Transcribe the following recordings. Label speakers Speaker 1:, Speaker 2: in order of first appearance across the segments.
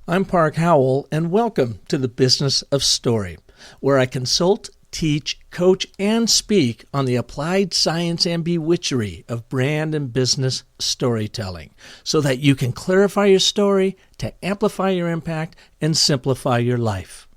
Speaker 1: I'm Park Howell, and welcome to the Business of Story, where I consult, teach, coach, and speak on the applied science and bewitchery of brand and business storytelling, so that you can clarify your story to amplify your impact and simplify your life.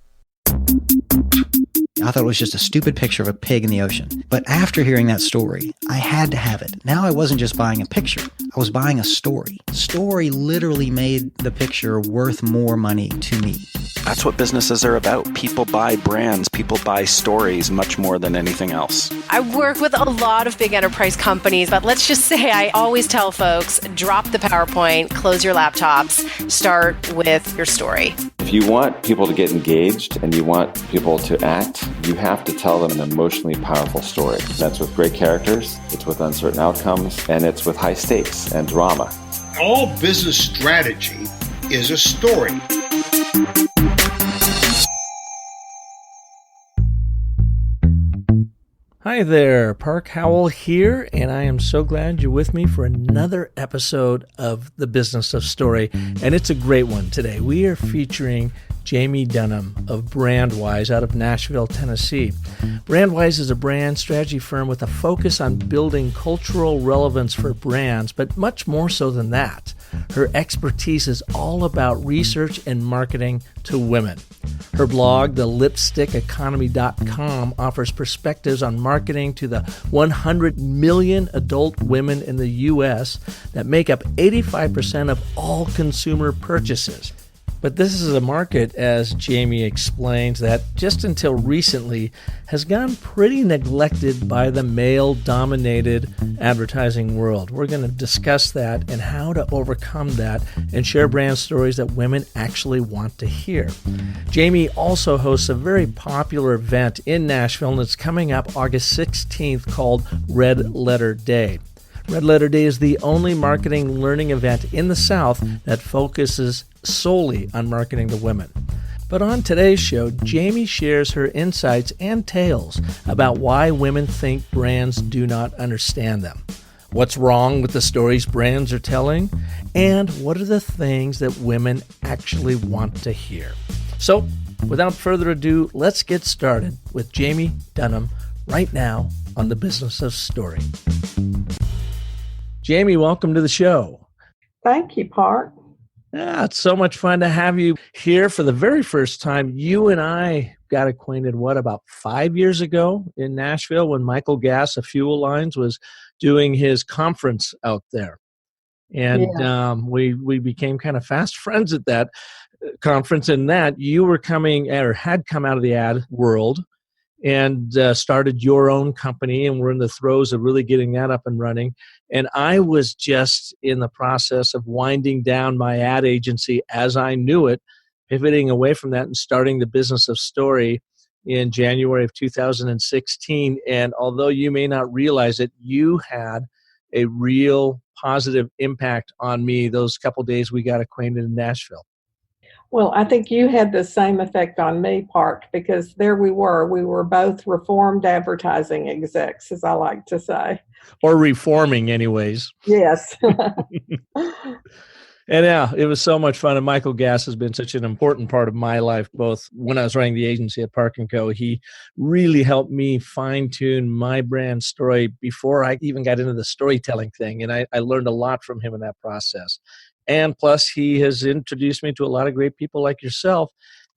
Speaker 2: I thought it was just a stupid picture of a pig in the ocean. But after hearing that story, I had to have it. Now I wasn't just buying a picture. I was buying a story. Story literally made the picture worth more money to me.
Speaker 3: That's what businesses are about. People buy brands. People buy stories much more than anything else.
Speaker 4: I work with a lot of big enterprise companies, but let's just say I always tell folks, drop the PowerPoint, close your laptops, start with your story.
Speaker 5: If you want people to get engaged and you want people to act, you have to tell them an emotionally powerful story. That's with great characters, it's with uncertain outcomes, and it's with high stakes and drama.
Speaker 6: All business strategy is a story.
Speaker 1: Hi there, Park Howell here, and I am so glad you're with me for another episode of The Business of Story, and it's a great one today. We are featuring Jamie Dunham of Brandwise out of Nashville, Tennessee. Brandwise is a brand strategy firm with a focus on building cultural relevance for brands, but much more so than that. Her expertise is all about research and marketing to women. Her blog, thelipstickeconomy.com, offers perspectives on marketing to the 100 million adult women in the U.S. that make up 85% of all consumer purchases. But this is a market, as Jamie explains, that just until recently has gone pretty neglected by the male-dominated advertising world. We're going to discuss that and how to overcome that and share brand stories that women actually want to hear. Jamie also hosts a very popular event in Nashville, and it's coming up August 16th called Red Letter Day. Red Letter Day is the only marketing learning event in the South that focuses solely on marketing to women. But on today's show, Jamie shares her insights and tales about why women think brands do not understand them, what's wrong with the stories brands are telling, and what are the things that women actually want to hear. So, without further ado, let's get started with Jamie Dunham right now on The Business of Story. Jamie, welcome to the show.
Speaker 7: Thank you, Park.
Speaker 1: Yeah, it's so much fun to have you here for the very first time. You and I got acquainted, about 5 years ago in Nashville when Michael Gass of Fuel Lines was doing his conference out there. And we became kind of fast friends at that conference, and that you were coming or had come out of the ad world and started your own company, and we're in the throes of really getting that up and running. And I was just in the process of winding down my ad agency as I knew it, pivoting away from that and starting the Business of Story in January of 2016. And although you may not realize it, you had a real positive impact on me those couple days we got acquainted in Nashville.
Speaker 7: Well, I think you had the same effect on me, Park, because there we were. We were both reformed advertising execs, as I like to say.
Speaker 1: Or reforming anyways.
Speaker 7: Yes.
Speaker 1: And yeah, it was so much fun. And Michael Gass has been such an important part of my life, both when I was running the agency at Park & Co. He really helped me fine-tune my brand story before I even got into the storytelling thing. And I learned a lot from him in that process. And plus, he has introduced me to a lot of great people like yourself.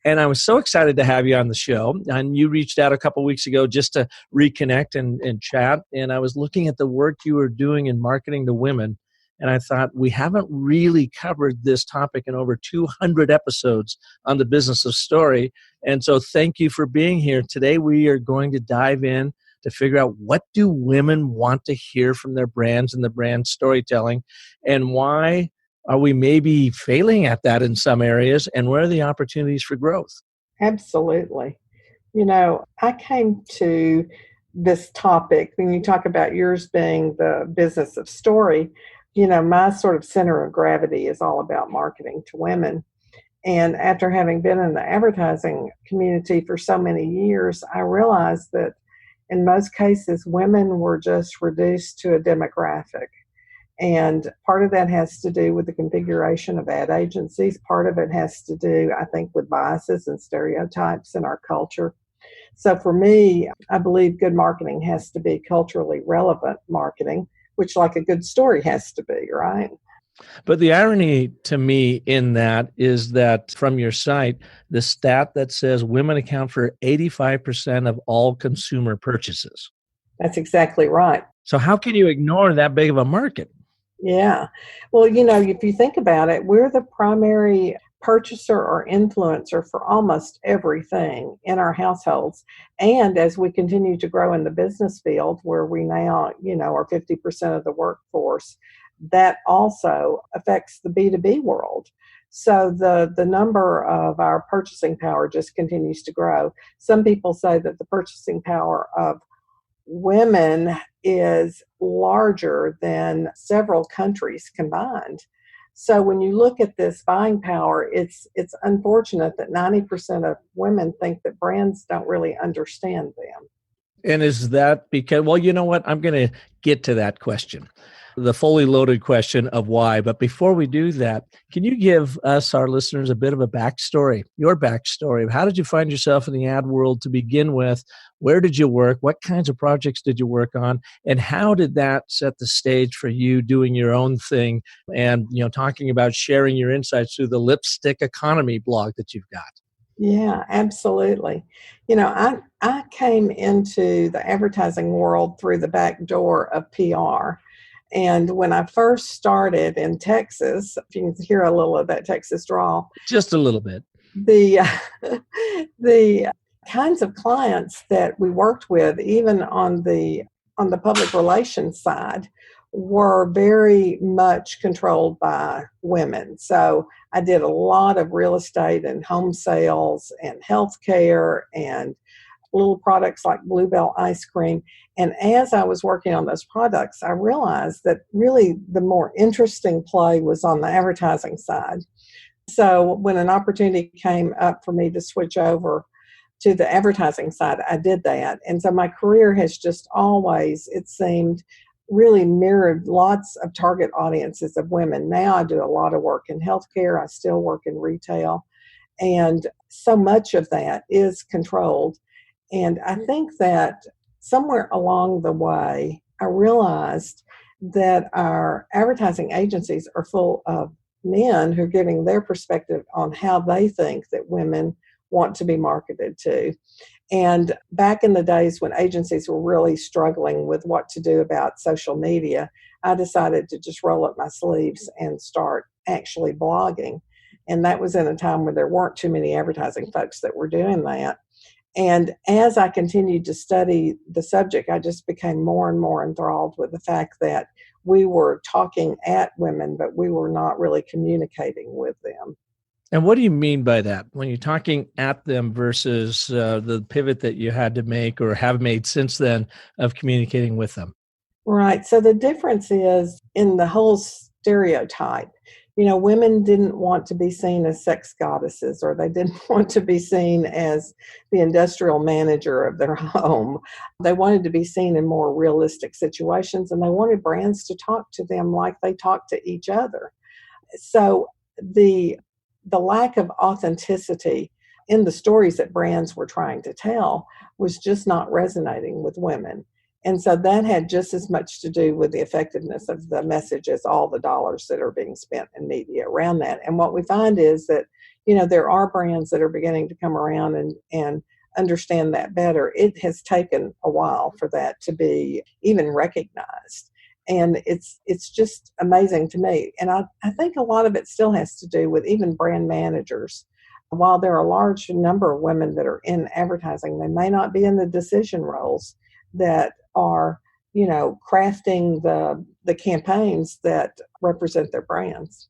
Speaker 1: And I was so excited to have you on the show. And you reached out a couple of weeks ago just to reconnect and chat. And I was looking at the work you were doing in marketing to women. And I thought, we haven't really covered this topic in over 200 episodes on the Business of Story. And so thank you for being here. Today, we are going to dive in to figure out, what do women want to hear from their brands and the brand storytelling, and why are we maybe failing at that in some areas, and where are the opportunities for growth?
Speaker 7: Absolutely. You know, I came to this topic, when you talk about yours being the Business of Story, you know, my sort of center of gravity is all about marketing to women. And after having been in the advertising community for so many years, I realized that in most cases, women were just reduced to a demographic. And part of that has to do with the configuration of ad agencies. Part of it has to do, I think, with biases and stereotypes in our culture. So for me, I believe good marketing has to be culturally relevant marketing, which like a good story has to be, right?
Speaker 1: But the irony to me in that is that from your site, the stat that says women account for 85% of all consumer purchases.
Speaker 7: That's exactly right.
Speaker 1: So how can you ignore that big of a market?
Speaker 7: Yeah. Well, if you think about it, we're the primary purchaser or influencer for almost everything in our households. And as we continue to grow in the business field, where we now, are 50% of the workforce, that also affects the B2B world. So the number of our purchasing power just continues to grow. Some people say that the purchasing power of women is larger than several countries combined. So when you look at this buying power, it's unfortunate that 90% of women think that brands don't really understand them.
Speaker 1: And is that because, well, you know what? I'm going to get to that question, the fully loaded question of why. But before we do that, can you give us, our listeners, a bit of a backstory, your backstory? How did you find yourself in the ad world to begin with? Where did you work? What kinds of projects did you work on? And how did that set the stage for you doing your own thing and, talking about sharing your insights through the Lipstick Economy blog that you've got?
Speaker 7: Yeah, absolutely. I came into the advertising world through the back door of PR. And when I first started in Texas, if you can hear a little of that Texas drawl,
Speaker 1: Just a little bit.
Speaker 7: the the kinds of clients that we worked with, even on the public relations side, were very much controlled by women. So I did a lot of real estate and home sales and healthcare and little products like Bluebell ice cream. And as I was working on those products, I realized that really the more interesting play was on the advertising side. So when an opportunity came up for me to switch over to the advertising side, I did that. And so my career has just always, it seemed, really mirrored lots of target audiences of women. Now I do a lot of work in healthcare. I still work in retail. And so much of that is controlled. And I think that somewhere along the way, I realized that our advertising agencies are full of men who are giving their perspective on how they think that women want to be marketed to. And back in the days when agencies were really struggling with what to do about social media, I decided to just roll up my sleeves and start actually blogging. And that was in a time where there weren't too many advertising folks that were doing that. And as I continued to study the subject, I just became more and more enthralled with the fact that we were talking at women, but we were not really communicating with them.
Speaker 1: And what do you mean by that when you're talking at them versus the pivot that you had to make or have made since then of communicating with them?
Speaker 7: Right. So the difference is in the whole stereotype. Women didn't want to be seen as sex goddesses, or they didn't want to be seen as the industrial manager of their home. They wanted to be seen in more realistic situations, and they wanted brands to talk to them like they talk to each other. So the lack of authenticity in the stories that brands were trying to tell was just not resonating with women. And so that had just as much to do with the effectiveness of the message as all the dollars that are being spent in media around that. And what we find is that, there are brands that are beginning to come around and understand that better. It has taken a while for that to be even recognized. And it's just amazing to me. And I think a lot of it still has to do with even brand managers. While there are a large number of women that are in advertising, they may not be in the decision roles that are, crafting the campaigns that represent their brands.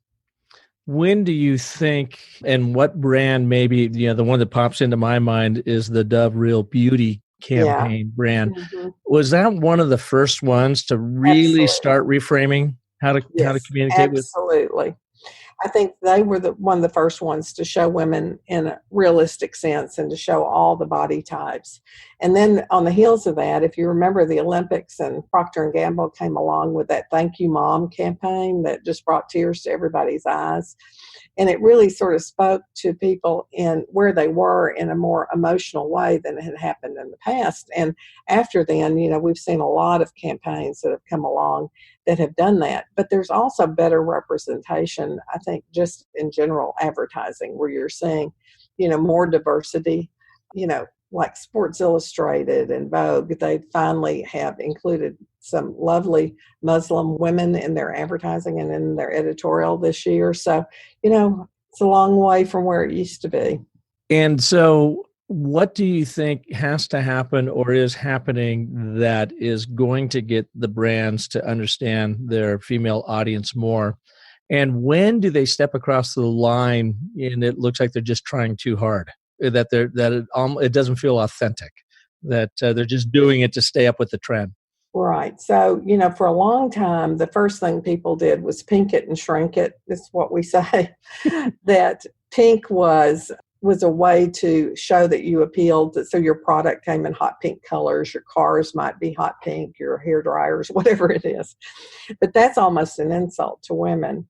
Speaker 1: When do you think, and what brand maybe, the one that pops into my mind is the Dove Real Beauty campaign brand.
Speaker 7: Mm-hmm.
Speaker 1: Was that one of the first ones to really
Speaker 7: Absolutely.
Speaker 1: start reframing how to communicate with?
Speaker 7: Absolutely. I think they were one of the first ones to show women in a realistic sense and to show all the body types. And then on the heels of that, if you remember the Olympics and Procter and Gamble came along with that Thank You Mom campaign that just brought tears to everybody's eyes. And it really sort of spoke to people in where they were in a more emotional way than had happened in the past. And after then, we've seen a lot of campaigns that have come along that have done that. But there's also better representation, I think, just in general advertising, where you're seeing, more diversity, like Sports Illustrated and Vogue. They finally have included some lovely Muslim women in their advertising and in their editorial this year. So, it's a long way from where it used to be.
Speaker 1: And so what do you think has to happen or is happening that is going to get the brands to understand their female audience more? And when do they step across the line and it looks like they're just trying too hard, that it doesn't feel authentic, that they're just doing it to stay up with the trend?
Speaker 7: Right. So, for a long time, the first thing people did was pink it and shrink it. That's what we say. That pink was a way to show that you appealed. So your product came in hot pink colors. Your cars might be hot pink, your hair dryers, whatever it is. But that's almost an insult to women,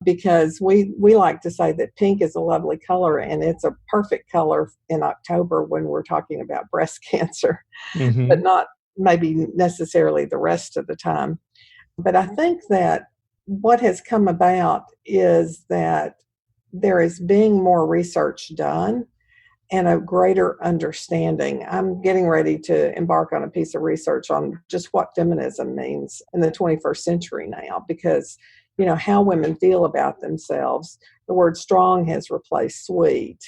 Speaker 7: because we like to say that pink is a lovely color, and it's a perfect color in October when we're talking about breast cancer, but not maybe necessarily the rest of the time. But I think that what has come about is that there is being more research done and a greater understanding. I'm getting ready to embark on a piece of research on just what feminism means in the 21st century now, because how women feel about themselves. The word strong has replaced sweet,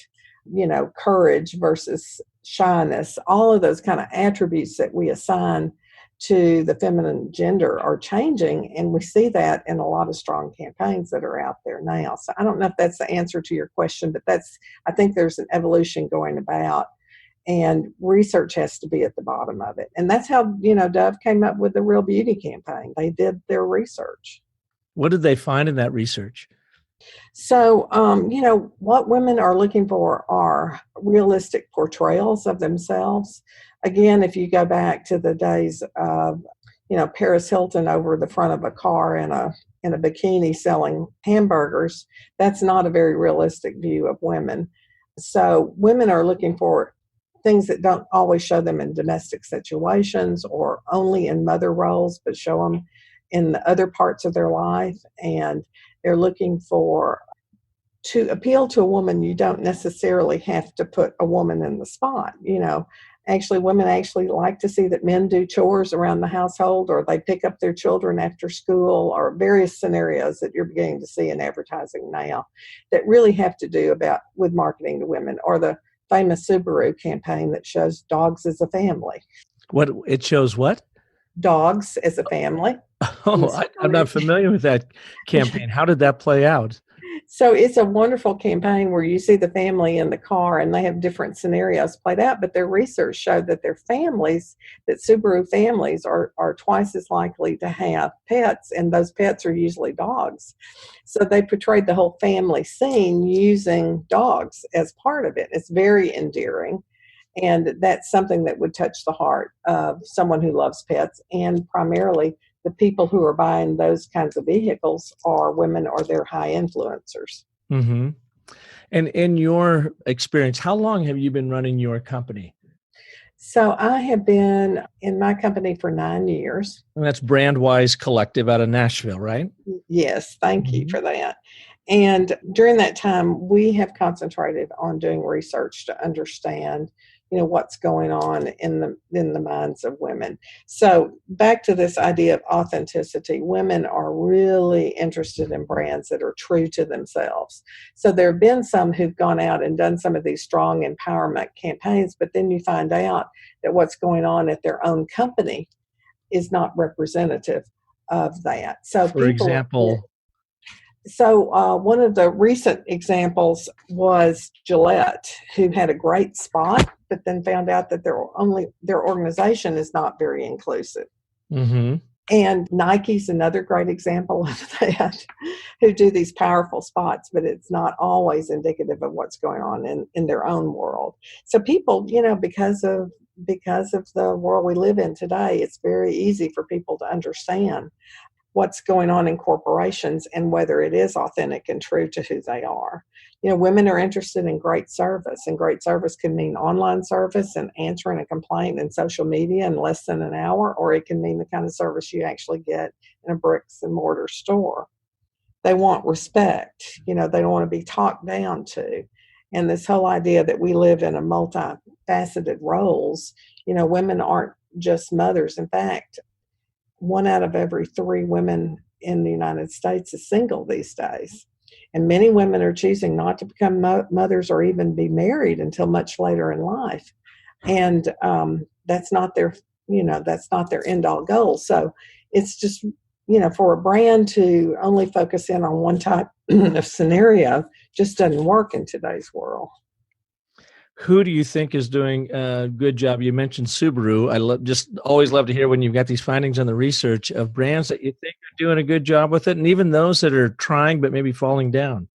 Speaker 7: courage versus shyness. All of those kind of attributes that we assign to the feminine gender are changing, and we see that in a lot of strong campaigns that are out there now. So I don't know if that's the answer to your question, but I think there's an evolution going about, and research has to be at the bottom of it. And that's how, Dove came up with the Real Beauty campaign. They did their research.
Speaker 1: What did they find in that research?
Speaker 7: So, what women are looking for are realistic portrayals of themselves. Again, if you go back to the days of, Paris Hilton over the front of a car in a bikini selling hamburgers, that's not a very realistic view of women. So women are looking for things that don't always show them in domestic situations or only in mother roles, but show them in the other parts of their life. And they're looking to appeal to a woman, you don't necessarily have to put a woman in the spot. Actually, women actually like to see that men do chores around the household, or they pick up their children after school, or various scenarios that you're beginning to see in advertising now that really have to do with marketing to women, or the famous Subaru campaign that shows dogs as a family.
Speaker 1: What it shows? What?
Speaker 7: Dogs as a family.
Speaker 1: Oh, I'm not familiar with that campaign. How did that play out?
Speaker 7: So it's a wonderful campaign where you see the family in the car, and they have different scenarios played out, but their research showed that that Subaru families are twice as likely to have pets, and those pets are usually dogs. So they portrayed the whole family scene using dogs as part of it. It's very endearing. And that's something that would touch the heart of someone who loves pets, and primarily the people who are buying those kinds of vehicles are women or they're high influencers.
Speaker 1: Mm-hmm. And in your experience, how long have you been running your company?
Speaker 7: So I have been in my company for 9 years.
Speaker 1: And that's Brandwise Collective out of Nashville, right?
Speaker 7: Yes, thank you for that. And during that time, we have concentrated on doing research to understand what's going on in the minds of women. So back to this idea of authenticity, women are really interested in brands that are true to themselves. So there have been some who've gone out and done some of these strong empowerment campaigns, but then you find out that what's going on at their own company is not representative of that. So
Speaker 1: for example,
Speaker 7: one of the recent examples was Gillette, who had a great spot, but then found out that their organization is not very inclusive.
Speaker 1: Mm-hmm.
Speaker 7: And Nike's another great example of that, who do these powerful spots, but it's not always indicative of what's going on in their own world. So people, because of the world we live in today, it's very easy for people to understand what's going on in corporations and whether it is authentic and true to who they are. Women are interested in great service, and great service can mean online service and answering a complaint in social media in less than an hour, or it can mean the kind of service you actually get in a bricks and mortar store. They want respect. They don't want to be talked down to. And this whole idea that we live in a multifaceted roles, women aren't just mothers. In fact, 1 out of every 3 women in the United States is single these days. And many women are choosing not to become mothers or even be married until much later in life. And that's not their end all goal. So it's just, for a brand to only focus in on one type of scenario just doesn't work in today's world.
Speaker 1: Who do you think is doing a good job? You mentioned Subaru. I just always love to hear when you've got these findings on the research of brands that you think are doing a good job with it, and even those that are trying but maybe falling down.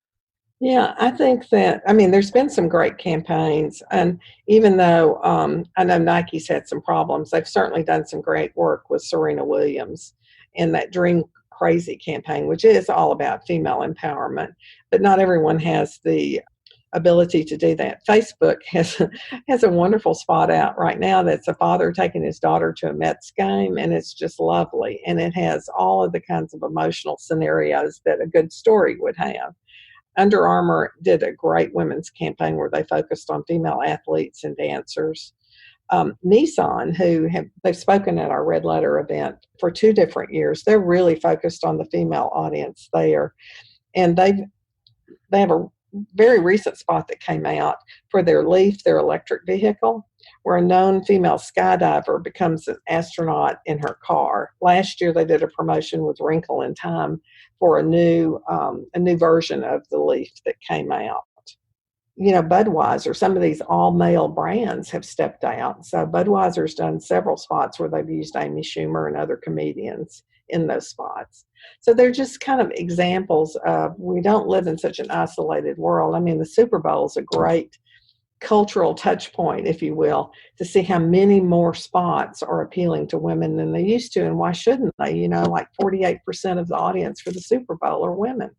Speaker 7: Yeah, I think that, there's been some great campaigns. And even though I know Nike's had some problems, they've certainly done some great work with Serena Williams in that Dream Crazy campaign, which is all about female empowerment. But not everyone has the ability to do that. Facebook has a wonderful spot out right now that's a father taking his daughter to a Mets game, and it's just lovely. And it has all of the kinds of emotional scenarios that a good story would have. Under Armour did a great women's campaign where they focused on female athletes and dancers. Nissan, they've spoken at our Red Letter event for 2 different years. They're really focused on the female audience there. And they have a very recent spot that came out for their Leaf, their electric vehicle, where a known female skydiver becomes an astronaut in her car. Last year, they did a promotion with Wrinkle in Time for a new version of the Leaf that came out. Budweiser, some of these all-male brands have stepped out. So Budweiser's done several spots where they've used Amy Schumer and other comedians in those spots. So they're just kind of examples of, we don't live in such an isolated world. The Super Bowl is a great cultural touch point, if you will, to see how many more spots are appealing to women than they used to. And why shouldn't they? Like 48% of the audience for the Super Bowl are women.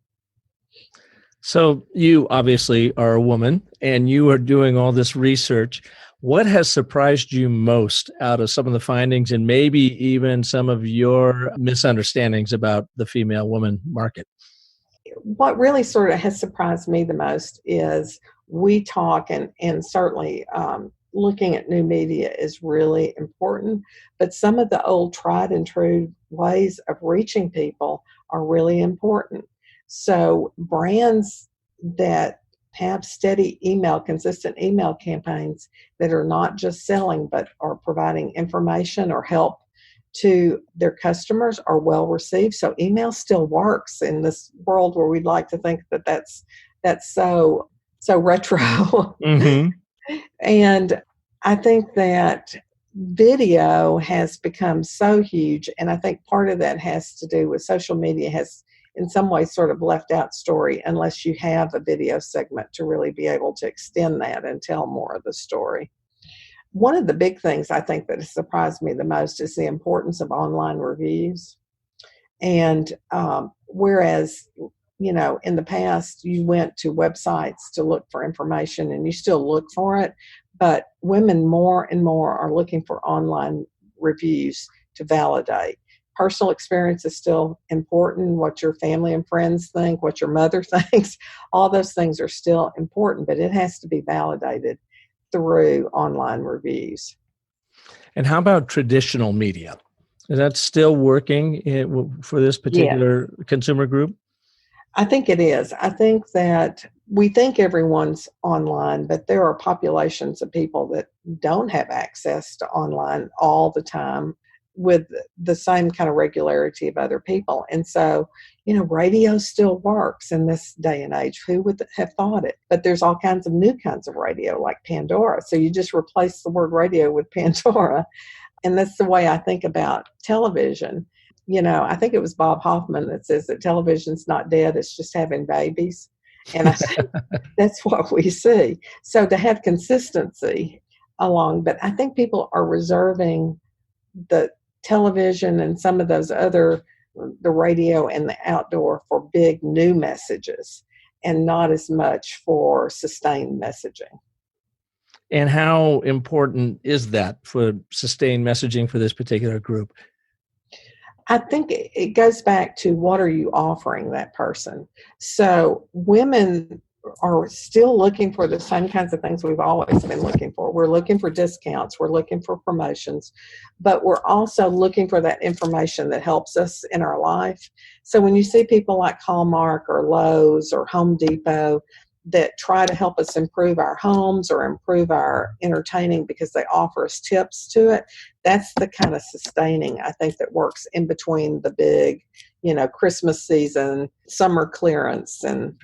Speaker 1: So you obviously are a woman and you are doing all this research. What has surprised you most out of some of the findings and maybe even some of your misunderstandings about the female woman market?
Speaker 7: What really sort of has surprised me the most is we talk, and certainly looking at new media is really important, but some of the old tried and true ways of reaching people are really important. So brands that have steady consistent email campaigns that are not just selling, but are providing information or help to their customers are well received. So email still works in this world where we'd like to think that that's so retro.
Speaker 1: Mm-hmm.
Speaker 7: And I think that video has become so huge. And I think part of that has to do with social media has in some ways sort of left out story unless you have a video segment to really be able to extend that and tell more of the story. One of the big things I think that has surprised me the most is the importance of online reviews. And whereas, in the past you went to websites to look for information and you still look for it, but women more and more are looking for online reviews to validate. Personal experience is still important. What your family and friends think, what your mother thinks, all those things are still important, but it has to be validated through online reviews.
Speaker 1: And how about traditional media? Is that still working for this particular consumer group?
Speaker 7: I think it is. I think that we think everyone's online, but there are populations of people that don't have access to online all the time with the same kind of regularity of other people. And so, radio still works in this day and age. Who would have thought it? But there's all kinds of new kinds of radio like Pandora. So you just replace the word radio with Pandora. And that's the way I think about television. I think it was Bob Hoffman that says that television's not dead, it's just having babies. And I think that's what we see. So to have consistency along, but I think people are reserving the television and some of those other, the radio and the outdoor, for big new messages and not as much for sustained messaging.
Speaker 1: And how important is that for sustained messaging for this particular group?
Speaker 7: I think it goes back to what are you offering that person? So women are still looking for the same kinds of things we've always been looking for. We're looking for discounts, we're looking for promotions, but we're also looking for that information that helps us in our life. So when you see people like Hallmark or Lowe's or Home Depot that try to help us improve our homes or improve our entertaining because they offer us tips to it, that's the kind of sustaining, I think, that works in between the big, Christmas season, summer clearance, and,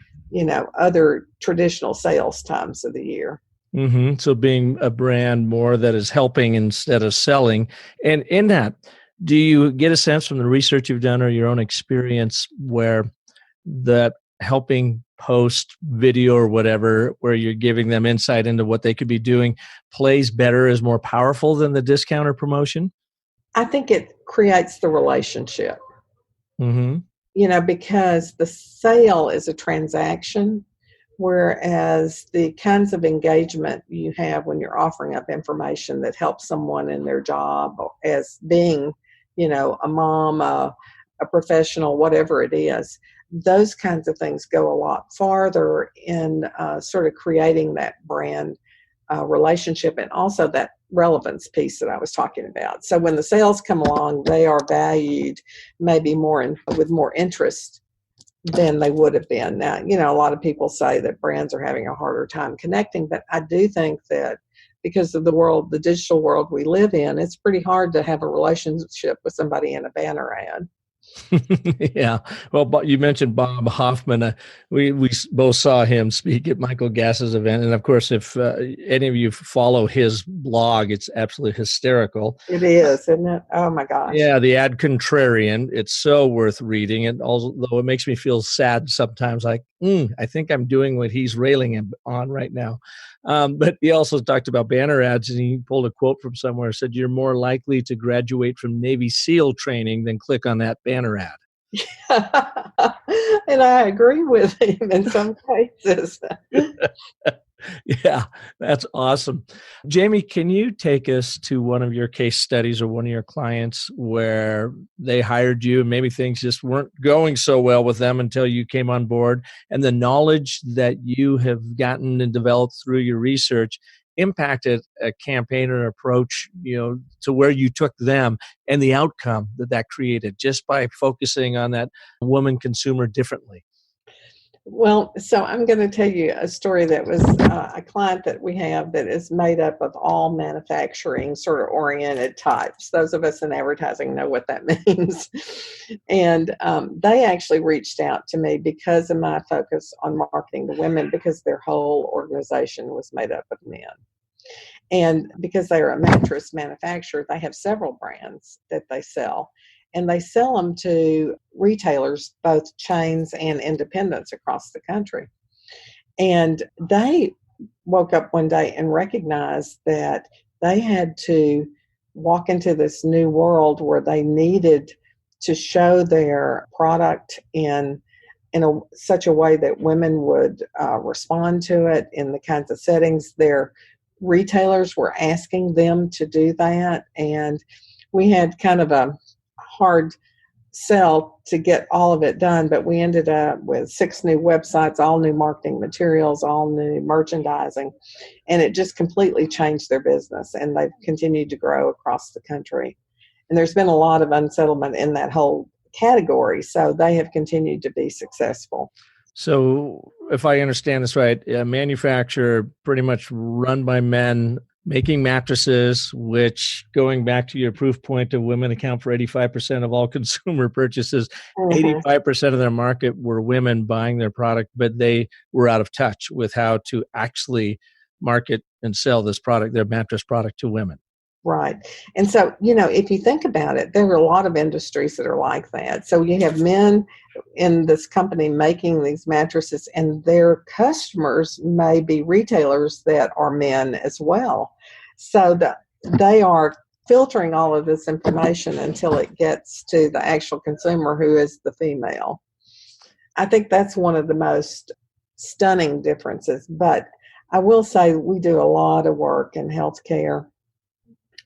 Speaker 7: other traditional sales times of the year.
Speaker 1: Mm-hmm. So being a brand more that is helping instead of selling. And in that, do you get a sense from the research you've done or your own experience where that helping post video or whatever, where you're giving them insight into what they could be doing, plays better, is more powerful than the discount or promotion?
Speaker 7: I think it creates the relationship,
Speaker 1: Mm-hmm.
Speaker 7: Because the sale is a transaction, whereas the kinds of engagement you have when you're offering up information that helps someone in their job as being, a mom, a professional, whatever it is, those kinds of things go a lot farther in sort of creating that brand relationship and also that relevance piece that I was talking about. So when the sales come along, they are valued maybe with more interest than they would have been. Now, a lot of people say that brands are having a harder time connecting, but I do think that because of the digital world we live in, it's pretty hard to have a relationship with somebody in a banner ad.
Speaker 1: Yeah. Well, you mentioned Bob Hoffman. We both saw him speak at Michael Gass's event. And of course, if any of you follow his blog, it's absolutely hysterical.
Speaker 7: It is, isn't it? Oh my gosh.
Speaker 1: Yeah. The Ad Contrarian. It's so worth reading. And although it makes me feel sad sometimes, like, I think I'm doing what he's railing on right now. But he also talked about banner ads, and he pulled a quote from somewhere, said, "You're more likely to graduate from Navy SEAL training than click on that banner ad."
Speaker 7: And I agree with him in some cases.
Speaker 1: Yeah, that's awesome. Jamie, can you take us to one of your case studies or one of your clients where they hired you and maybe things just weren't going so well with them until you came on board, and the knowledge that you have gotten and developed through your research impacted a campaign or approach, to where you took them and the outcome that created just by focusing on that woman consumer differently?
Speaker 7: Well, so I'm going to tell you a story that was a client that we have that is made up of all manufacturing sort of oriented types. Those of us in advertising know what that means. And they actually reached out to me because of my focus on marketing to women, because their whole organization was made up of men. And because they're a mattress manufacturer, they have several brands that they sell. And they sell them to retailers, both chains and independents across the country. And they woke up one day and recognized that they had to walk into this new world where they needed to show their product in such a way that women would respond to it in the kinds of settings. Their retailers were asking them to do that. And we had kind of a hard sell to get all of it done, but we ended up with 6 new websites, all new marketing materials, all new merchandising, and it just completely changed their business, and they've continued to grow across the country. And there's been a lot of unsettlement in that whole category, so they have continued to be successful.
Speaker 1: So if I understand this right, a manufacturer pretty much run by men, making mattresses, which, going back to your proof point of women account for 85% of all consumer purchases, 85% of their market were women buying their product, but they were out of touch with how to actually market and sell this product, their mattress product, to women.
Speaker 7: Right. And so, if you think about it, there are a lot of industries that are like that. So you have men in this company making these mattresses, and their customers may be retailers that are men as well. So they are filtering all of this information until it gets to the actual consumer, who is the female. I think that's one of the most stunning differences. But I will say we do a lot of work in healthcare.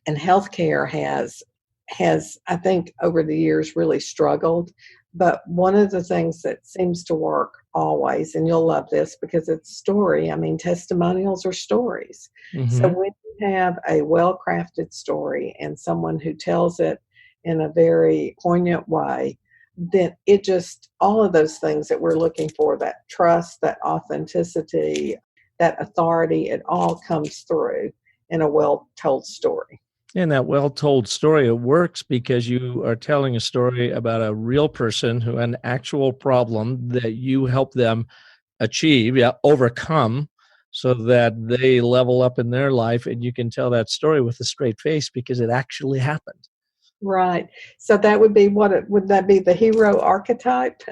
Speaker 7: And healthcare has, I think, over the years really struggled. But one of the things that seems to work always, and you'll love this because it's story. I mean, testimonials are stories. So
Speaker 1: Mm-hmm.
Speaker 7: when you have a well-crafted story and someone who tells it in a very poignant way, then it just, all of those things that we're looking for, that trust, that authenticity, that authority, it all comes through in a well-told story.
Speaker 1: In that well-told story, it works because you are telling a story about a real person who had an actual problem that you help them achieve, overcome, so that they level up in their life, and you can tell that story with a straight face because it actually happened.
Speaker 7: Right. So that would be would that be the hero archetype?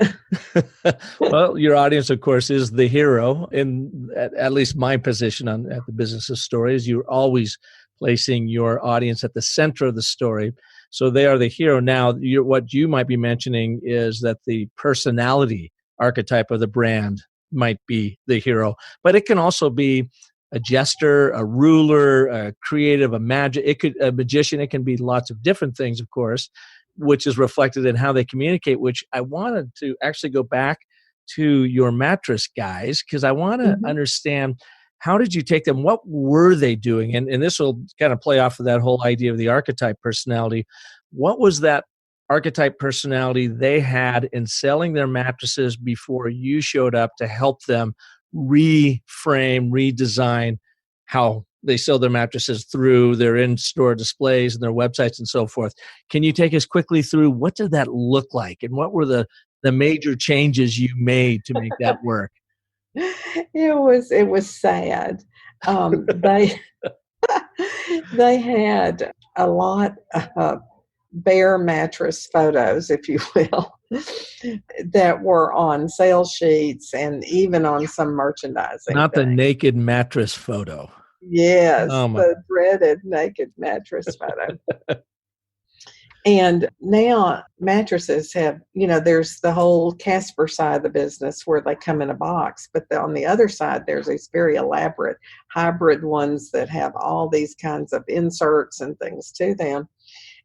Speaker 1: Well, your audience, of course, is the hero. In at least my position at the Business of Stories, you're always placing your audience at the center of the story. So they are the hero. Now, what you might be mentioning is that the personality archetype of the brand might be the hero, but it can also be a jester, a ruler, a creative, a magician. It can be lots of different things, of course, which is reflected in how they communicate, which I wanted to actually go back to your mattress guys, because I want to understand, how did you take them? What were they doing? And this will kind of play off of that whole idea of the archetype personality. What was that archetype personality they had in selling their mattresses before you showed up to help them reframe, redesign how they sell their mattresses through their in-store displays and their websites and so forth? Can you take us quickly through what did that look like, and what were the major changes you made to make that work?
Speaker 7: It was sad. They they had a lot of bare mattress photos, if you will, that were on sales sheets and even on some merchandising
Speaker 1: Not the
Speaker 7: thing.
Speaker 1: naked mattress photo.
Speaker 7: Yes,
Speaker 1: Oh my.
Speaker 7: the dreaded naked mattress photo. And now mattresses have, there's the whole Casper side of the business where they come in a box. But on the other side, there's these very elaborate hybrid ones that have all these kinds of inserts and things to them.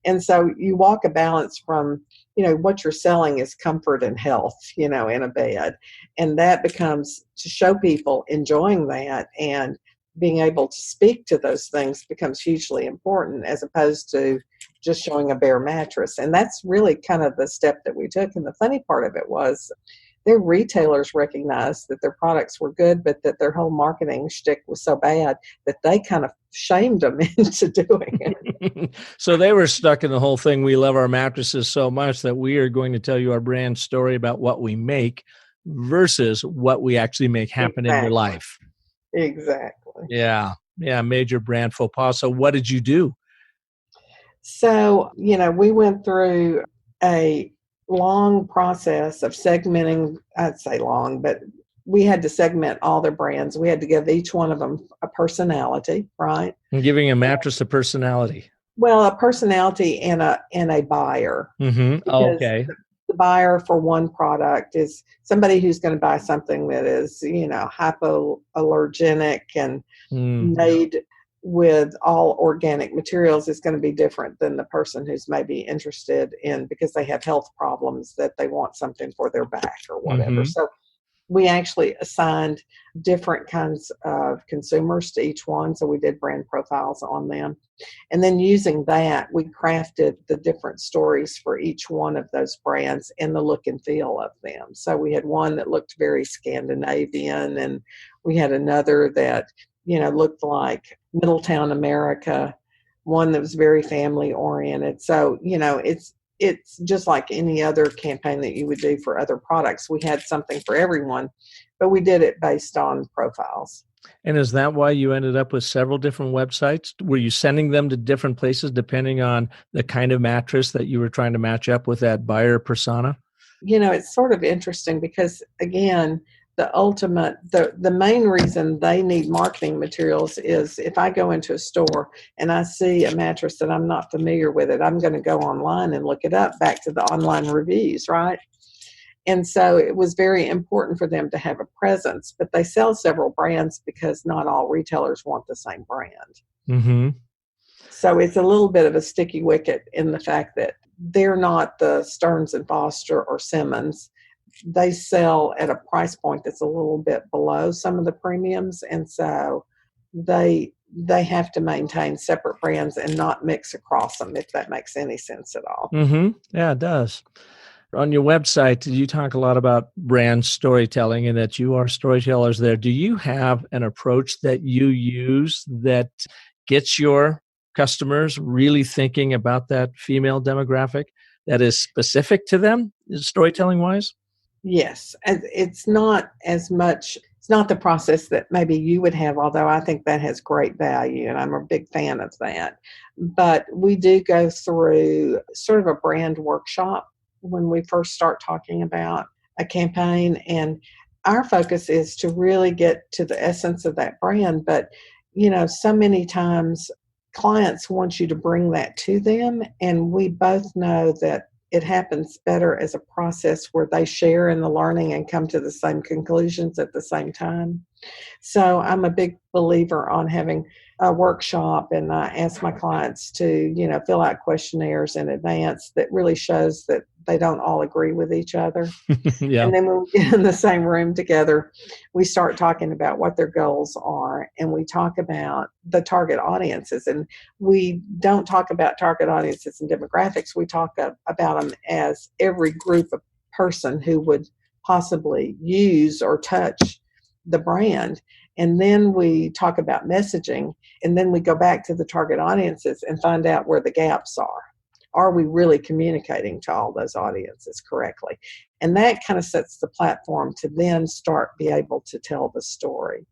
Speaker 7: And so you walk a balance from, what you're selling is comfort and health, in a bed. And that becomes, to show people enjoying that and being able to speak to those things becomes hugely important, as opposed to just showing a bare mattress. And that's really kind of the step that we took. And the funny part of it was their retailers recognized that their products were good, but that their whole marketing shtick was so bad that they kind of shamed them into doing it.
Speaker 1: So they were stuck in the whole thing. We love our mattresses so much that we are going to tell you our brand story about what we make versus what we actually make happen in your life.
Speaker 7: Exactly.
Speaker 1: Yeah. Yeah. Major brand faux pas. So what did you do?
Speaker 7: So, we went through a long process of segmenting. I'd say long, but we had to segment all their brands. We had to give each one of them a personality, right?
Speaker 1: And giving a mattress a personality.
Speaker 7: Well, a personality and a buyer.
Speaker 1: Mm-hmm.
Speaker 7: Because
Speaker 1: Okay.
Speaker 7: the buyer for one product is somebody who's going to buy something that is, hypoallergenic and made with all organic materials is going to be different than the person who's maybe interested in, because they have health problems, that they want something for their back or whatever. So we actually assigned different kinds of consumers to each one. So we did brand profiles on them. And then using that, we crafted the different stories for each one of those brands and the look and feel of them. So we had one that looked very Scandinavian, and we had another that, looked like Middletown, America, one that was very family oriented. So, it's just like any other campaign that you would do for other products. We had something for everyone, but we did it based on profiles.
Speaker 1: And is that why you ended up with several different websites? Were you sending them to different places depending on the kind of mattress that you were trying to match up with that buyer persona?
Speaker 7: It's sort of interesting because, again, the main reason they need marketing materials is if I go into a store and I see a mattress that I'm not familiar with it, I'm going to go online and look it up, back to the online reviews, right? And so it was very important for them to have a presence, but they sell several brands because not all retailers want the same brand.
Speaker 1: Mm-hmm.
Speaker 7: So it's a little bit of a sticky wicket in the fact that they're not the Stearns and Foster or Simmons. They sell at a price point that's a little bit below some of the premiums, and so they have to maintain separate brands and not mix across them, if that makes any sense at all.
Speaker 1: Mm-hmm. Yeah, it does. On your website, you talk a lot about brand storytelling and that you are storytellers there. Do you have an approach that you use that gets your customers really thinking about that female demographic that is specific to them, storytelling wise?
Speaker 7: Yes, it's not as much. It's not the process that maybe you would have, although I think that has great value, and I'm a big fan of that. But we do go through sort of a brand workshop when we first start talking about a campaign, and our focus is to really get to the essence of that brand. But so many times clients want you to bring that to them, and we both know that it happens better as a process where they share in the learning and come to the same conclusions at the same time. So I'm a big believer on having a workshop, and I ask my clients to, fill out questionnaires in advance that really shows that they don't all agree with each other.
Speaker 1: Yeah.
Speaker 7: And then when we get in the same room together, we start talking about what their goals are, and we talk about the target audiences. And we don't talk about target audiences and demographics. We talk about them as every group of person who would possibly use or touch the brand. And then we talk about messaging, and then we go back to the target audiences and find out where the gaps are. Are we really communicating to all those audiences correctly? And that kind of sets the platform to then be able to tell the story.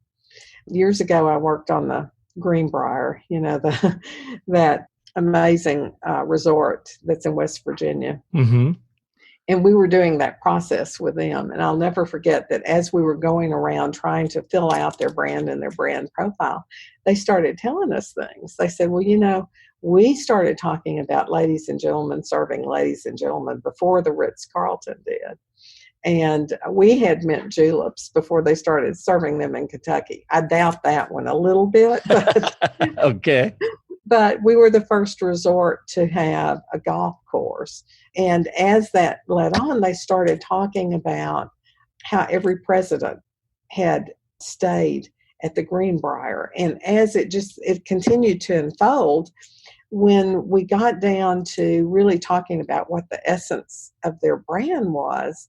Speaker 7: Years ago, I worked on the Greenbrier, that amazing resort that's in West Virginia.
Speaker 1: Mm-hmm.
Speaker 7: And we were doing that process with them. And I'll never forget that as we were going around trying to fill out their brand and their brand profile, they started telling us things. They said, well, we started talking about ladies and gentlemen serving ladies and gentlemen before the Ritz-Carlton did. And we had mint juleps before they started serving them in Kentucky. I doubt that one a little bit. But
Speaker 1: Okay.
Speaker 7: But we were the first resort to have a golf course. And as that led on, they started talking about how every president had stayed at the Greenbrier. And as it continued to unfold, when we got down to really talking about what the essence of their brand was,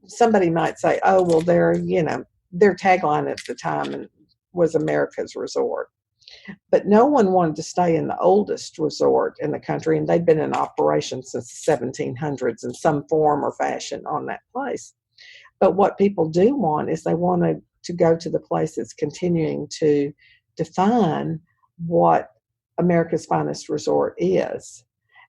Speaker 7: somebody might say, oh, well, their tagline at the time was America's Resort. But no one wanted to stay in the oldest resort in the country, and they'd been in operation since the 1700s in some form or fashion on that place. But what people do want is they wanted to go to the place that's continuing to define what America's finest resort is.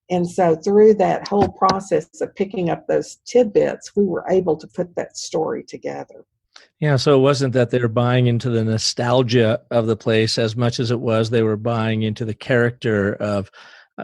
Speaker 7: And so through that whole process of picking up those tidbits, we were able to put that story together.
Speaker 1: Yeah, so it wasn't that they were buying into the nostalgia of the place as much as it was they were buying into the character of,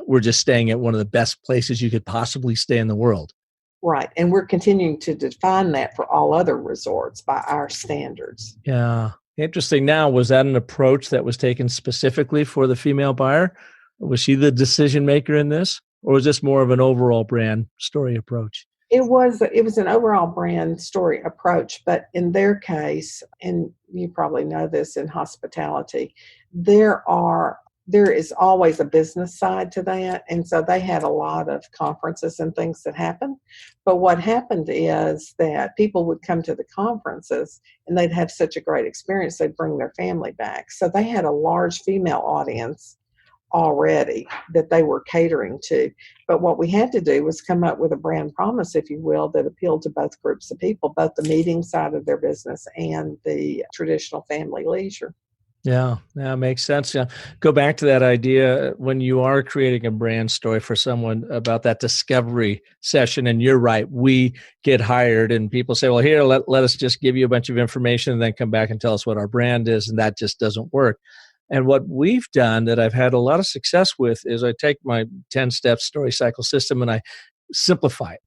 Speaker 1: we're just staying at one of the best places you could possibly stay in the world.
Speaker 7: Right. And we're continuing to define that for all other resorts by our standards.
Speaker 1: Yeah. Interesting. Now, was that an approach that was taken specifically for the female buyer? Was she the decision maker in this? Or was this more of an overall brand story approach?
Speaker 7: It was an overall brand story approach, but in their case, and you probably know this in hospitality, there is always a business side to that. And so they had a lot of conferences and things that happened. But what happened is that people would come to the conferences and they'd have such a great experience, they'd bring their family back. So they had a large female audience already that they were catering to. But what we had to do was come up with a brand promise, if you will, that appealed to both groups of people, both the meeting side of their business and the traditional family leisure.
Speaker 1: Yeah, makes sense. Yeah. Go back to that idea when you are creating a brand story for someone about that discovery session. And you're right, we get hired and people say, well, here, let us just give you a bunch of information and then come back and tell us what our brand is. And that just doesn't work. And what we've done that I've had a lot of success with is I take my 10-step story cycle system and I simplify it.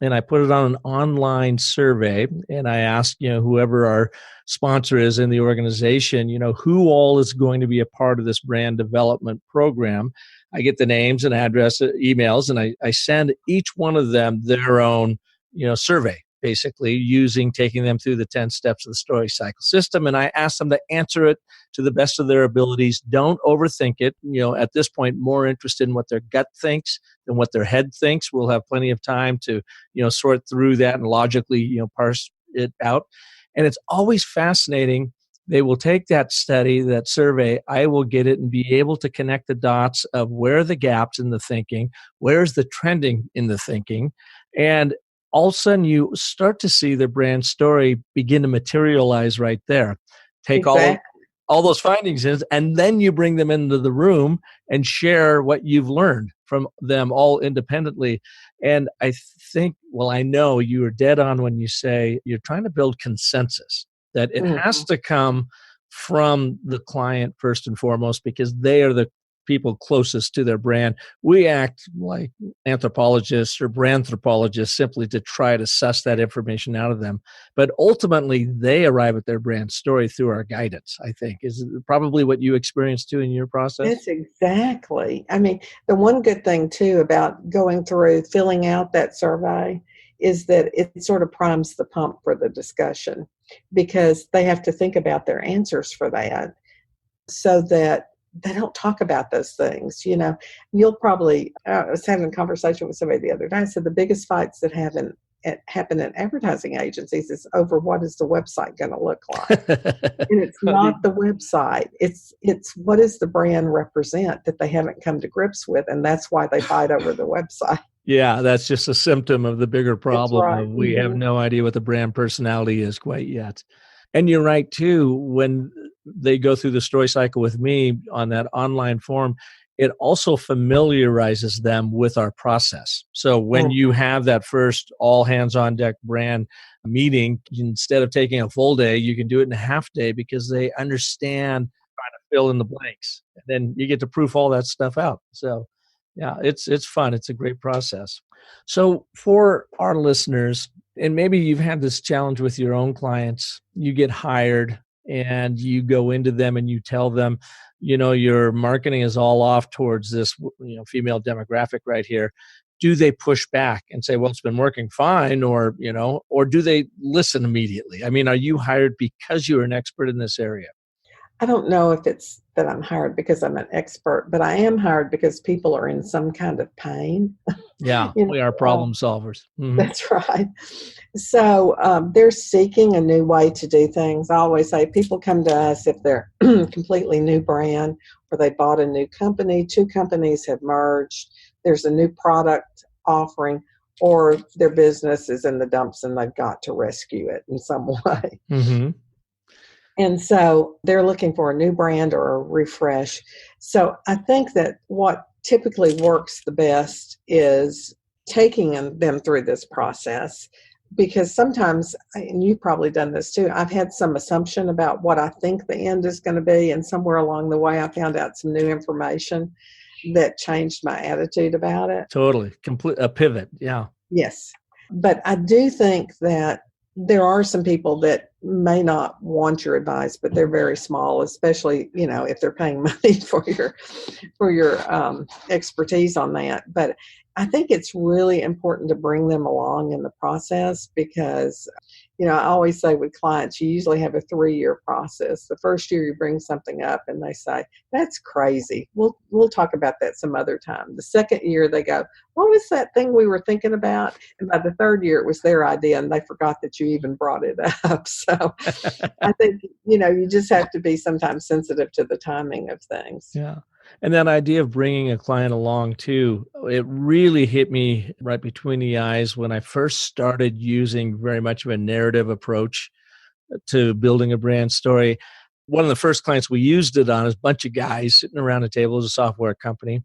Speaker 1: And I put it on an online survey, and I ask, whoever our sponsor is in the organization, who all is going to be a part of this brand development program. I get the names and address, emails, and I send each one of them their own, survey, basically taking them through the 10 steps of the story cycle system. And I ask them to answer it to the best of their abilities. Don't overthink it. At this point, more interested in what their gut thinks than what their head thinks. We'll have plenty of time to, sort through that and logically, parse it out. And it's always fascinating. They will take that study, that survey, I will get it and be able to connect the dots of where are the gaps in the thinking, where's the trending in the thinking. And all of a sudden you start to see the brand story begin to materialize right there. Take
Speaker 7: Exactly.
Speaker 1: all those findings in, and then you bring them into the room and share what you've learned from them all independently. And I think, I know you are dead on when you say you're trying to build consensus, that it has to come from the client first and foremost, because they are the people closest to their brand. We act like anthropologists or brand anthropologists simply to try to suss that information out of them. But ultimately, they arrive at their brand story through our guidance, I think. Is probably what you experienced too in your process?
Speaker 7: That's exactly. I mean, the one good thing too about going through, filling out that survey is that it sort of primes the pump for the discussion, because they have to think about their answers for that so that they don't talk about those things. You'll probably, I was having a conversation with somebody the other day. I said the biggest fights that happen in advertising agencies is over what is the website going to look like. And it's not the website. It's what does the brand represent that they haven't come to grips with. And that's why they fight over the website.
Speaker 1: Yeah, that's just a symptom of the bigger problem.
Speaker 7: Right.
Speaker 1: Of we have no idea what the brand personality is quite yet. And you're right, too, when they go through the story cycle with me on that online form, it also familiarizes them with our process. So when you have that first all hands on deck brand meeting, instead of taking a full day, you can do it in a half day because they understand trying to fill in the blanks. And then you get to proof all that stuff out. So yeah, it's fun. It's a great process. So for our listeners, and maybe you've had this challenge with your own clients, you get hired and you go into them and you tell them, your marketing is all off towards this, female demographic right here. Do they push back and say, well, it's been working fine, or do they listen immediately? I mean, are you hired because you're an expert in this area?
Speaker 7: I don't know if it's that I'm hired because I'm an expert, but I am hired because people are in some kind of pain.
Speaker 1: Yeah, we are problem solvers. Mm-hmm.
Speaker 7: That's right. So they're seeking a new way to do things. I always say people come to us if they're completely new brand, or they bought a new company, two companies have merged, there's a new product offering, or their business is in the dumps and they've got to rescue it in some way.
Speaker 1: Mm-hmm.
Speaker 7: And so they're looking for a new brand or a refresh. So I think that what typically works the best is taking them through this process, because sometimes, and you've probably done this too, I've had some assumption about what I think the end is going to be, and somewhere along the way I found out some new information that changed my attitude about it.
Speaker 1: Totally. A pivot. Yeah.
Speaker 7: Yes. But I do think that there are some people that may not want your advice, but they're very small, especially, if they're paying money for your expertise on that. But I think it's really important to bring them along in the process, because, I always say with clients, you usually have a 3-year process. The first year you bring something up and they say, that's crazy. We'll talk about that some other time. The second year they go, what was that thing we were thinking about? And by the third year it was their idea and they forgot that you even brought it up. So I think, you just have to be sometimes sensitive to the timing of things.
Speaker 1: Yeah. And that idea of bringing a client along too, it really hit me right between the eyes when I first started using very much of a narrative approach to building a brand story. One of the first clients we used it on is a bunch of guys sitting around a table as a software company.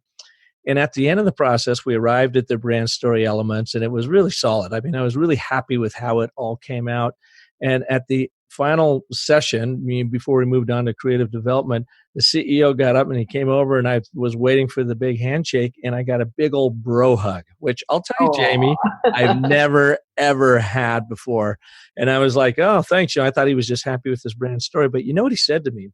Speaker 1: And at the end of the process, we arrived at the brand story elements, and it was really solid. I mean, I was really happy with how it all came out. And at the final session, before we moved on to creative development, the CEO got up and he came over, and I was waiting for the big handshake, and I got a big old bro hug, which I'll tell you, Jamie, I've never, ever had before. And I was like, oh, thanks. I thought he was just happy with his brand story. But you know what he said to me?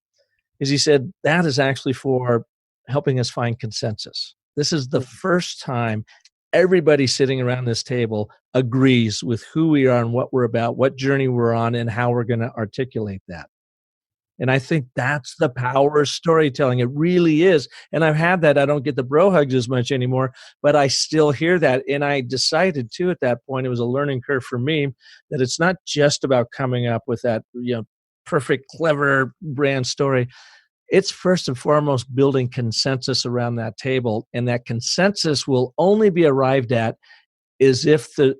Speaker 1: Is he said, that is actually for helping us find consensus. This is the first time everybody sitting around this table agrees with who we are and what we're about, what journey we're on, and how we're going to articulate that. And I think that's the power of storytelling. It really is. And I've had that. I don't get the bro hugs as much anymore, but I still hear that. And I decided too at that point, it was a learning curve for me, that it's not just about coming up with that, perfect, clever brand story. It's first and foremost building consensus around that table, and that consensus will only be arrived at if the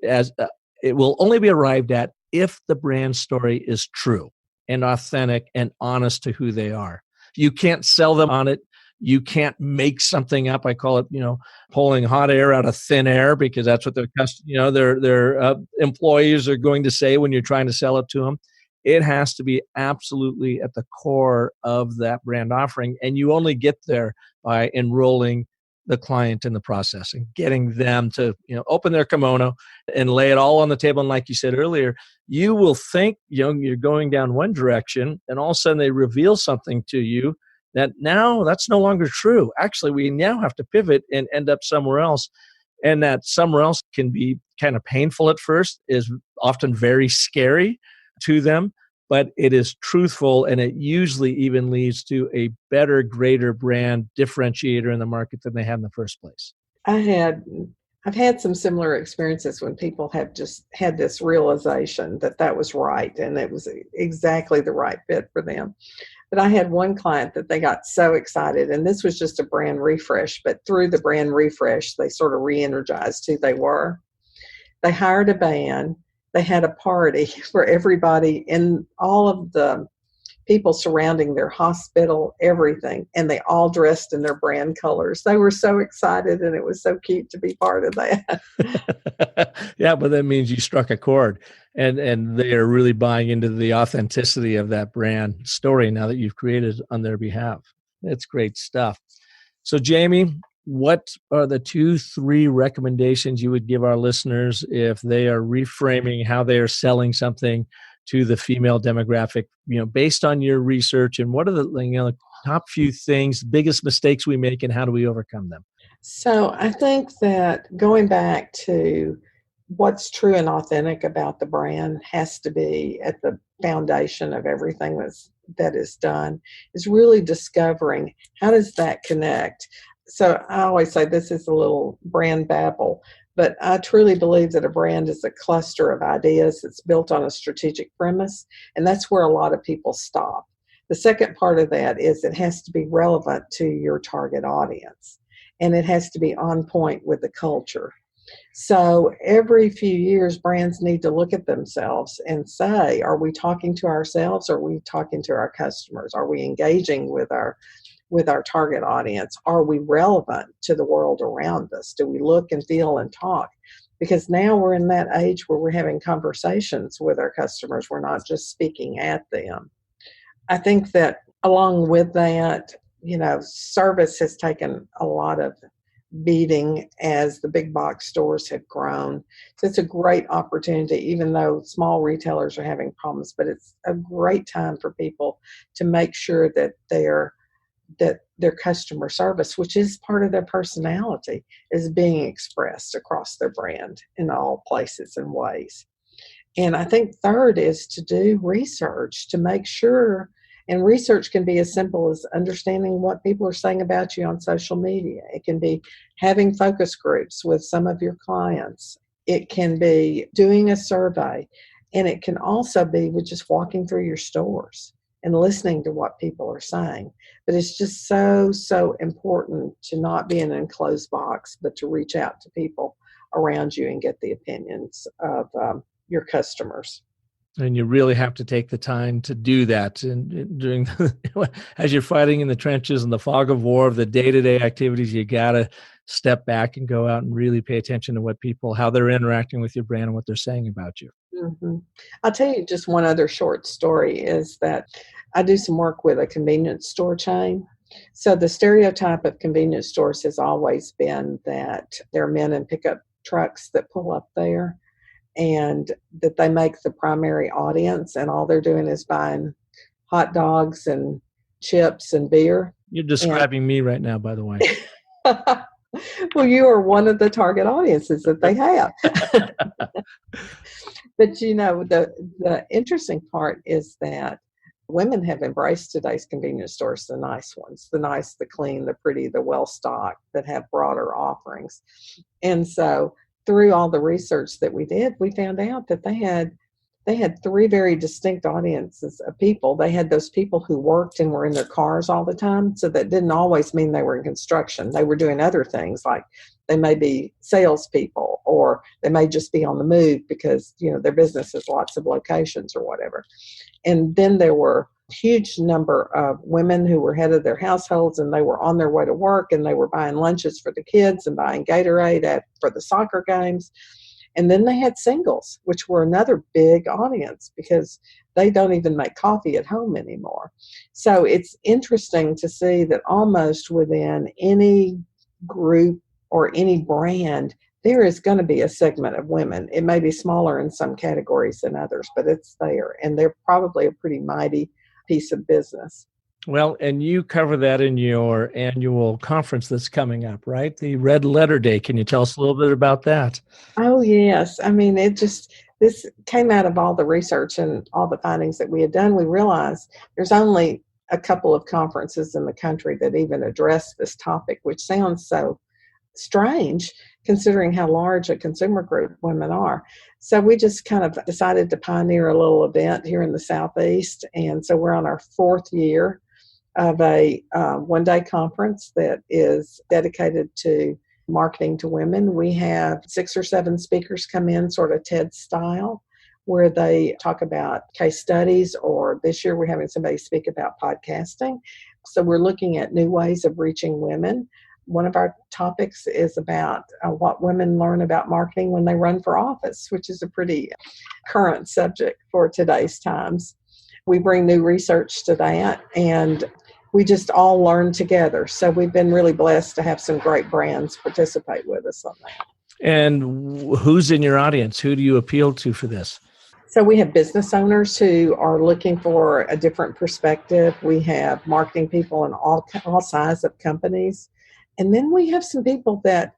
Speaker 1: brand story is true and authentic and honest to who they are. You can't sell them on it. You can't make something up. I call it, pulling hot air out of thin air, because that's what their employees are going to say when you're trying to sell it to them. It has to be absolutely at the core of that brand offering. And you only get there by enrolling the client in the process and getting them to, open their kimono and lay it all on the table. And like you said earlier, you will think, you're going down one direction, and all of a sudden they reveal something to you that now that's no longer true. Actually, we now have to pivot and end up somewhere else. And that somewhere else can be kind of painful at first, is often very scary to them, but it is truthful, and it usually even leads to a better, greater brand differentiator in the market than they had in the first place.
Speaker 7: I've had some similar experiences when people have just had this realization that was right, and it was exactly the right fit for them. But I had one client that they got so excited, and this was just a brand refresh, but through the brand refresh, they sort of re-energized who they were. They hired a band. They had a party for everybody and all of the people surrounding their hospital, everything, and they all dressed in their brand colors. They were so excited, and it was so cute to be part of that.
Speaker 1: Yeah, but that means you struck a chord, and they are really buying into the authenticity of that brand story now that you've created on their behalf. That's great stuff. So, Jamie, what are the 2-3 recommendations you would give our listeners if they are reframing how they are selling something to the female demographic, based on your research, and what are the top few things, biggest mistakes we make, and how do we overcome them?
Speaker 7: So I think that going back to what's true and authentic about the brand has to be at the foundation of everything that is done, is really discovering how does that connect. So I always say this is a little brand babble, but I truly believe that a brand is a cluster of ideas that's built on a strategic premise, and that's where a lot of people stop. The second part of that is it has to be relevant to your target audience, and it has to be on point with the culture. So every few years, brands need to look at themselves and say, are we talking to ourselves, or are we talking to our customers? Are we engaging with our target audience? Are we relevant to the world around us? Do we look and feel and talk? Because now we're in that age where we're having conversations with our customers. We're not just speaking at them. I think that along with that, service has taken a lot of beating as the big box stores have grown. So it's a great opportunity, even though small retailers are having problems, but it's a great time for people to make sure that their customer service, which is part of their personality, is being expressed across their brand in all places and ways. And I think third is to do research to make sure, and research can be as simple as understanding what people are saying about you on social media. It can be having focus groups with some of your clients. It can be doing a survey, and it can also be with just walking through your stores and listening to what people are saying. But it's just so, so important to not be in an enclosed box, but to reach out to people around you and get the opinions of your customers.
Speaker 1: And you really have to take the time to do that. And during as you're fighting in the trenches and the fog of war of the day-to-day activities, you got to step back and go out and really pay attention to what people, how they're interacting with your brand and what they're saying about you.
Speaker 7: Mm-hmm. I'll tell you just one other short story is that I do some work with a convenience store chain. So the stereotype of convenience stores has always been that they're men in pickup trucks that pull up there, and that they make the primary audience, and all they're doing is buying hot dogs and chips and beer.
Speaker 1: You're describing me right now, by the way.
Speaker 7: Well, you are one of the target audiences that they have. But, you know, the interesting part is that women have embraced today's convenience stores, the nice ones, the nice, the clean, the pretty, the well-stocked, that have broader offerings. And so through all the research that we did, we found out that they had three very distinct audiences of people. They had those people who worked and were in their cars all the time. So that didn't always mean they were in construction. They were doing other things, like they may be salespeople, or they may just be on the move because, you know, their business has lots of locations or whatever. And then there were a huge number of women who were head of their households, and they were on their way to work, and they were buying lunches for the kids and buying Gatorade for the soccer games. And then they had singles, which were another big audience because they don't even make coffee at home anymore. So it's interesting to see that almost within any group or any brand, there is going to be a segment of women. It may be smaller in some categories than others, but it's there. And they're probably a pretty mighty piece of business.
Speaker 1: Well, and you cover that in your annual conference that's coming up, right? The Red Letter Day. Can you tell us a little bit about that?
Speaker 7: Oh, yes. I mean, this came out of all the research and all the findings that we had done. We realized there's only a couple of conferences in the country that even address this topic, which sounds so strange considering how large a consumer group women are. So we just kind of decided to pioneer a little event here in the Southeast. And so we're on our fourth year of a one-day conference that is dedicated to marketing to women. We have 6 or 7 speakers come in, sort of TED style, where they talk about case studies, or this year we're having somebody speak about podcasting. So we're looking at new ways of reaching women. One of our topics is about what women learn about marketing when they run for office, which is a pretty current subject for today's times. We bring new research to that, and we just all learn together. So we've been really blessed to have some great brands participate with us on that.
Speaker 1: And who's in your audience? Who do you appeal to for this?
Speaker 7: So we have business owners who are looking for a different perspective. We have marketing people in all sizes of companies. And then we have some people that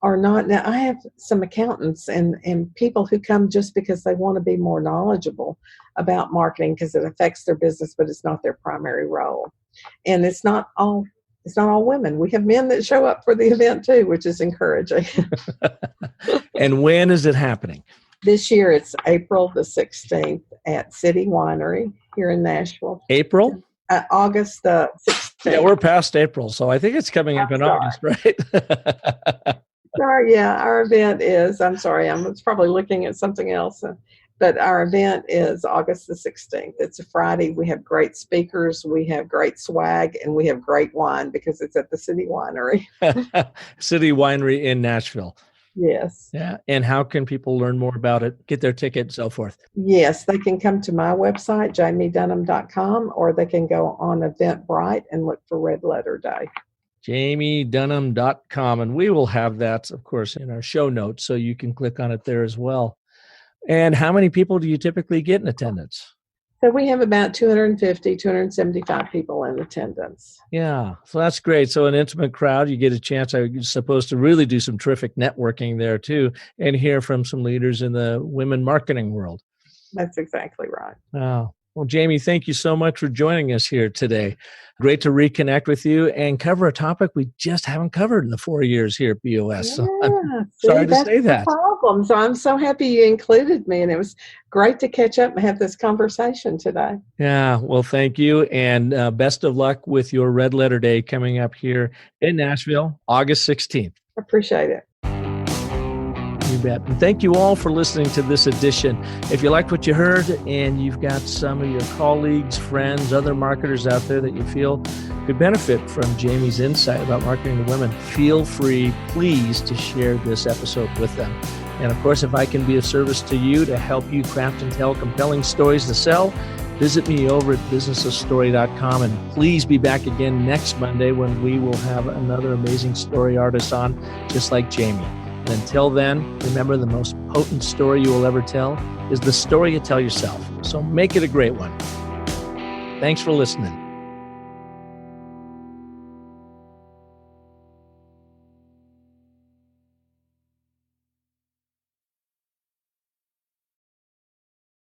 Speaker 7: are not. Now, I have some accountants and people who come just because they want to be more knowledgeable about marketing because it affects their business, but it's not their primary role. And it's not all women. We have men that show up for the event too, which is encouraging.
Speaker 1: And when is it happening?
Speaker 7: This year it's April the 16th at City Winery here in Nashville.
Speaker 1: April?
Speaker 7: August the 16th.
Speaker 1: Yeah, we're past April, so I think it's coming up in August, right?
Speaker 7: Sorry, yeah, our event is, I'm sorry, I was probably looking at something else. But our event is August the 16th. It's a Friday. We have great speakers. We have great swag, and we have great wine because it's at the City Winery.
Speaker 1: City Winery in Nashville.
Speaker 7: Yes.
Speaker 1: Yeah. And how can people learn more about it, get their ticket, and so forth?
Speaker 7: Yes, they can come to my website, jamiedunham.com, or they can go on Eventbrite and look for Red Letter Day.
Speaker 1: jamiedunham.com. And we will have that, of course, in our show notes, so you can click on it there as well. And how many people do you typically get in attendance?
Speaker 7: So we have about 250, 275 people in attendance.
Speaker 1: Yeah, so that's great. So an intimate crowd, you get a chance, I'm supposed to really do some terrific networking there too, and hear from some leaders in the women marketing world.
Speaker 7: That's exactly right.
Speaker 1: Wow. Well, Jamie, thank you so much for joining us here today. Great to reconnect with you and cover a topic we just haven't covered in the 4 years here at BOS. So I'm sorry to say that.
Speaker 7: Problem. So I'm so happy you included me, and it was great to catch up and have this conversation today.
Speaker 1: Yeah, well, thank you, and best of luck with your Red Letter Day coming up here in Nashville, August 16th.
Speaker 7: Appreciate it.
Speaker 1: You bet. And thank you all for listening to this edition. If you liked what you heard and you've got some of your colleagues, friends, other marketers out there that you feel could benefit from Jamie's insight about marketing to women, feel free, please, to share this episode with them. And of course, if I can be of service to you to help you craft and tell compelling stories to sell, visit me over at businessofstory.com, and please be back again next Monday when we will have another amazing story artist on, just like Jamie. And until then, remember, the most potent story you will ever tell is the story you tell yourself. So make it a great one. Thanks for listening.